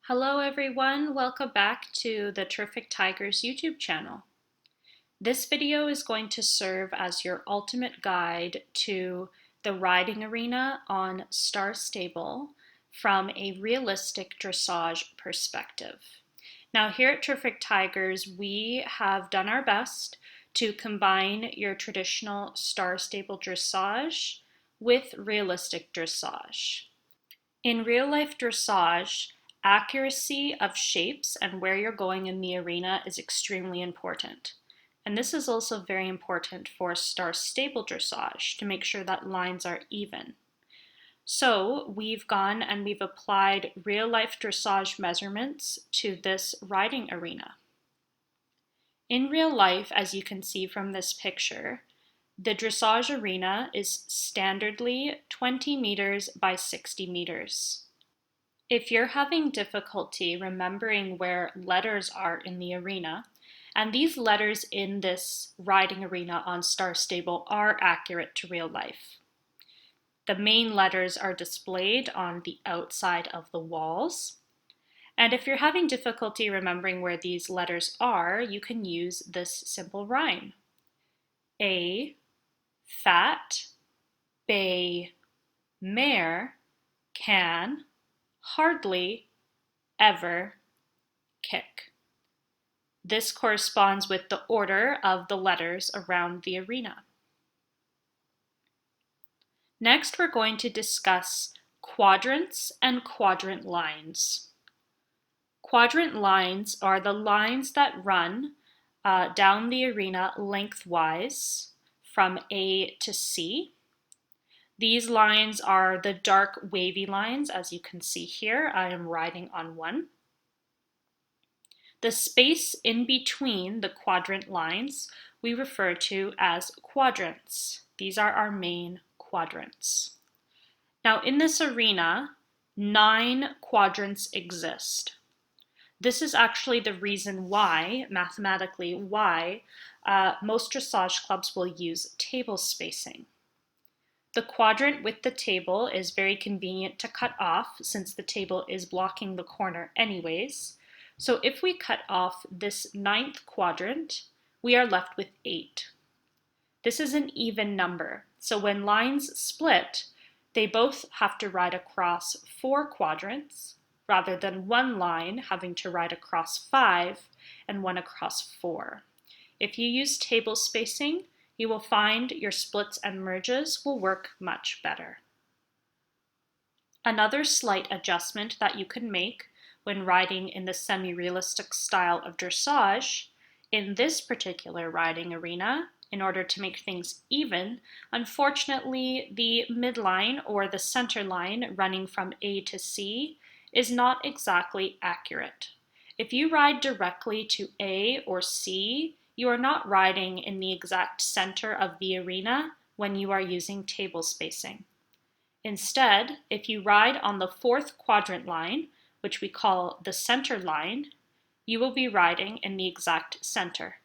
Hello everyone, welcome back to the Terrific Tigers YouTube channel. This video is going to serve as your ultimate guide to the riding arena on Star Stable from a realistic dressage perspective. Now here at Terrific Tigers, we have done our best to combine your traditional Star Stable dressage with realistic dressage. In real life dressage, accuracy of shapes and where you're going in the arena is extremely important. And this is also very important for Star Stable Dressage to make sure that lines are even. So we've gone and we've applied real life dressage measurements to this riding arena. In real life, as you can see from this picture, the dressage arena is standardly 20 meters by 60 meters. If you're having difficulty remembering where letters are in the arena, and these letters in this riding arena on Star Stable are accurate to real life. The main letters are displayed on the outside of the walls. And if you're having difficulty remembering where these letters are, you can use this simple rhyme. A, fat, bay, mare, can, hardly, ever, kick. This corresponds with the order of the letters around the arena. Next, we're going to discuss quadrants and quadrant lines. Quadrant lines are the lines that run down the arena lengthwise from A to C. These lines are the dark wavy lines, as you can see here. I am riding on one. The space in between the quadrant lines we refer to as quadrants. These are our main quadrants. Now in this arena, 9 quadrants exist. This is actually the reason why, mathematically, most dressage clubs will use table spacing. The quadrant with the table is very convenient to cut off since the table is blocking the corner anyways. So if we cut off this 9th quadrant, we are left with 8. This is an even number. So when lines split, they both have to ride across 4 quadrants rather than one line having to ride across 5 and one across 4. If you use table spacing, you will find your splits and merges will work much better. Another slight adjustment that you can make when riding in the semi-realistic style of dressage, in this particular riding arena, in order to make things even, unfortunately the midline or the center line running from A to C is not exactly accurate. If you ride directly to A or C, you are not riding in the exact center of the arena when you are using table spacing. Instead, if you ride on the 4th quadrant line, which we call the center line, you will be riding in the exact center.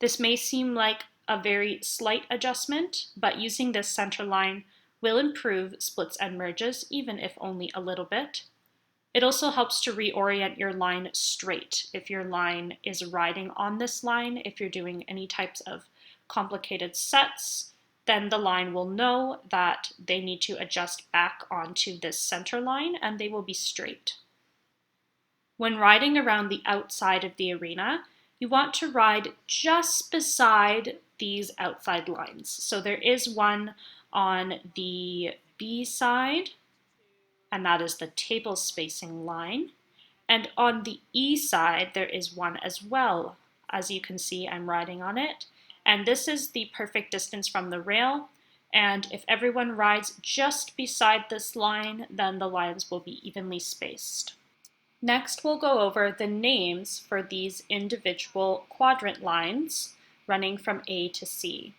This may seem like a very slight adjustment, but using this center line will improve splits and merges, even if only a little bit. It also helps to reorient your line straight if your line is riding on this line. If you're doing any types of complicated sets, then the line will know that they need to adjust back onto this center line and they will be straight. When riding around the outside of the arena, you want to ride just beside these outside lines. So there is one on the B side, and that is the table spacing line. And on the E side, there is one as well. As you can see, I'm riding on it. And this is the perfect distance from the rail. And if everyone rides just beside this line, then the lines will be evenly spaced. Next, we'll go over the names for these individual quadrant lines running from A to C.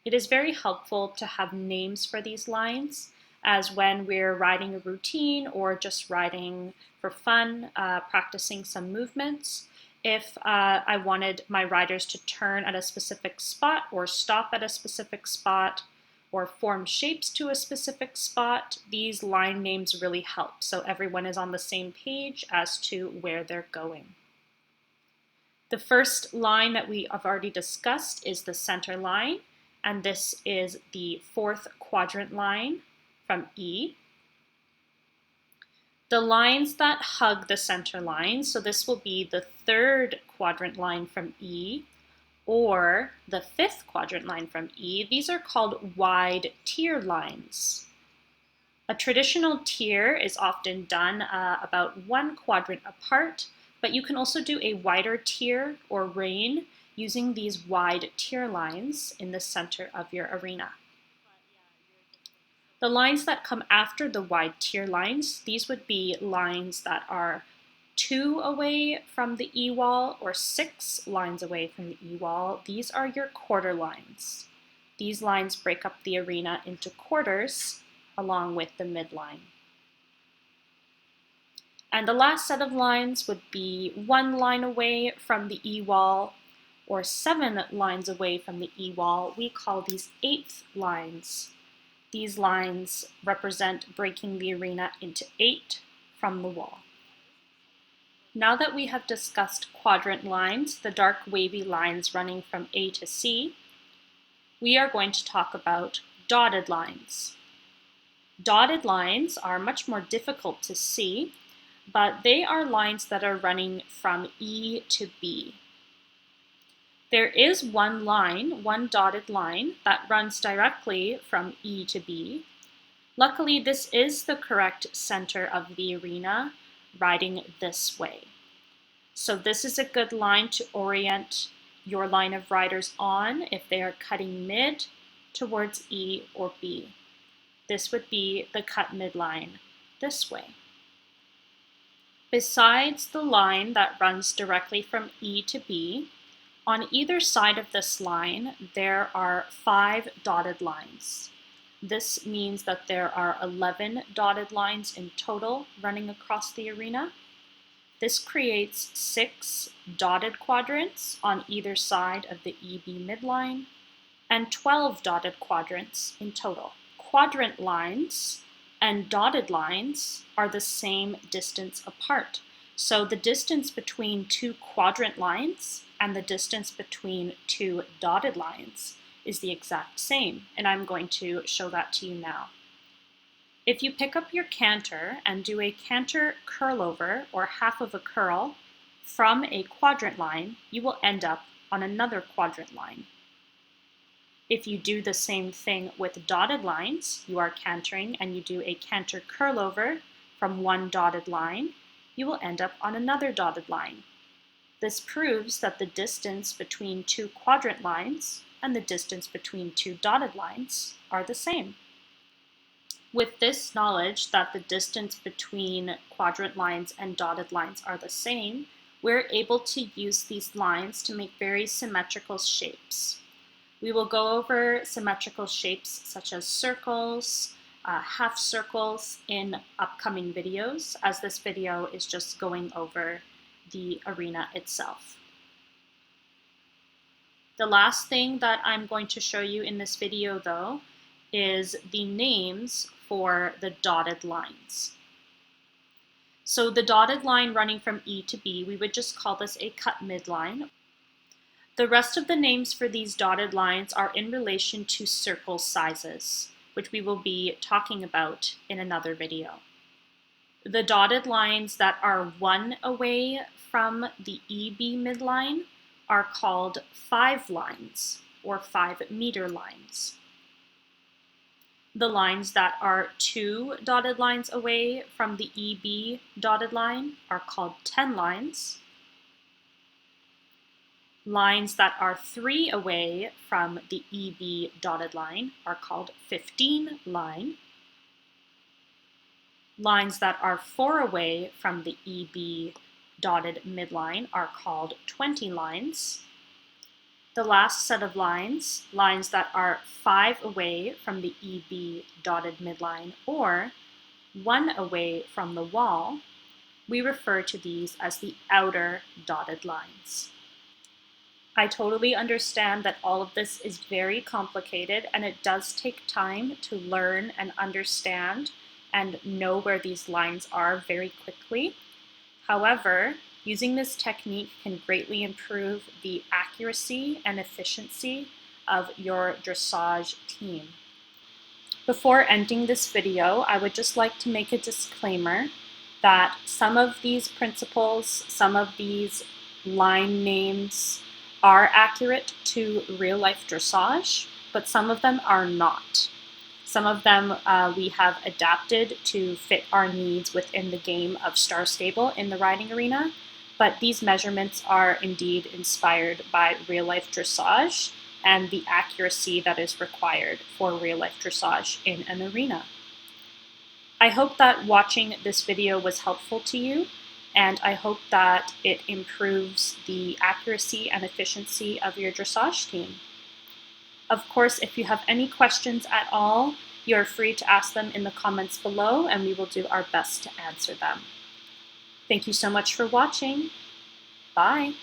It is very helpful to have names for these lines, as when we're riding a routine or just riding for fun, practicing some movements. If I wanted my riders to turn at a specific spot or stop at a specific spot, or form shapes to a specific spot, these line names really help so everyone is on the same page as to where they're going. The first line that we have already discussed is the center line, and this is the fourth quadrant line from E. The lines that hug the center line, so this will be the third quadrant line from E, or the fifth quadrant line from E, these are called wide tier lines. A traditional tier is often done about one quadrant apart, but you can also do a wider tier or reign using these wide tier lines in the center of your arena. The lines that come after the wide tier lines, these would be lines that are 2 away from the E wall or 6 lines away from the E wall. These are your quarter lines. These lines break up the arena into quarters along with the midline. And the last set of lines would be 1 line away from the E wall or 7 lines away from the E wall. We call these 8th lines. These lines represent breaking the arena into 8 from the wall. Now that we have discussed quadrant lines, the dark wavy lines running from A to C, we are going to talk about dotted lines. Dotted lines are much more difficult to see, but they are lines that are running from E to B. There is one dotted line that runs directly from E to B. Luckily, this is the correct center of the arena, riding this way. So this is a good line to orient your line of riders on if they are cutting mid towards E or B. This would be the cut midline this way. Besides the line that runs directly from E to B, on either side of this line, there are 5 dotted lines. This means that there are 11 dotted lines in total running across the arena. This creates 6 dotted quadrants on either side of the EB midline and 12 dotted quadrants in total. Quadrant lines and dotted lines are the same distance apart. So the distance between 2 quadrant lines and the distance between 2 dotted lines is the exact same, and I'm going to show that to you now. If you pick up your canter and do a canter curl over, or half of a curl, from a quadrant line, you will end up on another quadrant line. If you do the same thing with dotted lines, you are cantering and you do a canter curl over from one dotted line, you will end up on another dotted line. This proves that the distance between 2 quadrant lines and the distance between 2 dotted lines are the same. With this knowledge that the distance between quadrant lines and dotted lines are the same, we're able to use these lines to make very symmetrical shapes. We will go over symmetrical shapes such as circles, half circles in upcoming videos, as this video is just going over the arena itself. The last thing that I'm going to show you in this video, though, is the names for the dotted lines. So the dotted line running from E to B, we would just call this a cut midline. The rest of the names for these dotted lines are in relation to circle sizes, which we will be talking about in another video. The dotted lines that are 1 away from the EB midline are called 5 lines, or 5 meter lines. The lines that are 2 dotted lines away from the EB dotted line are called 10 lines. Lines that are 3 away from the EB dotted line are called 15 line. Lines that are 4 away from the EB dotted midline are called 20 lines. The last set of lines, lines that are 5 away from the EB dotted midline or 1 away from the wall, we refer to these as the outer dotted lines. I totally understand that all of this is very complicated and it does take time to learn and understand and know where these lines are very quickly. However, using this technique can greatly improve the accuracy and efficiency of your dressage team. Before ending this video, I would just like to make a disclaimer that some of these principles, some of these line names are accurate to real-life dressage, but some of them are not. Some of them we have adapted to fit our needs within the game of Star Stable in the riding arena, but these measurements are indeed inspired by real-life dressage and the accuracy that is required for real-life dressage in an arena. I hope that watching this video was helpful to you, and I hope that it improves the accuracy and efficiency of your dressage team. Of course, if you have any questions at all, you are free to ask them in the comments below, and we will do our best to answer them. Thank you so much for watching. Bye!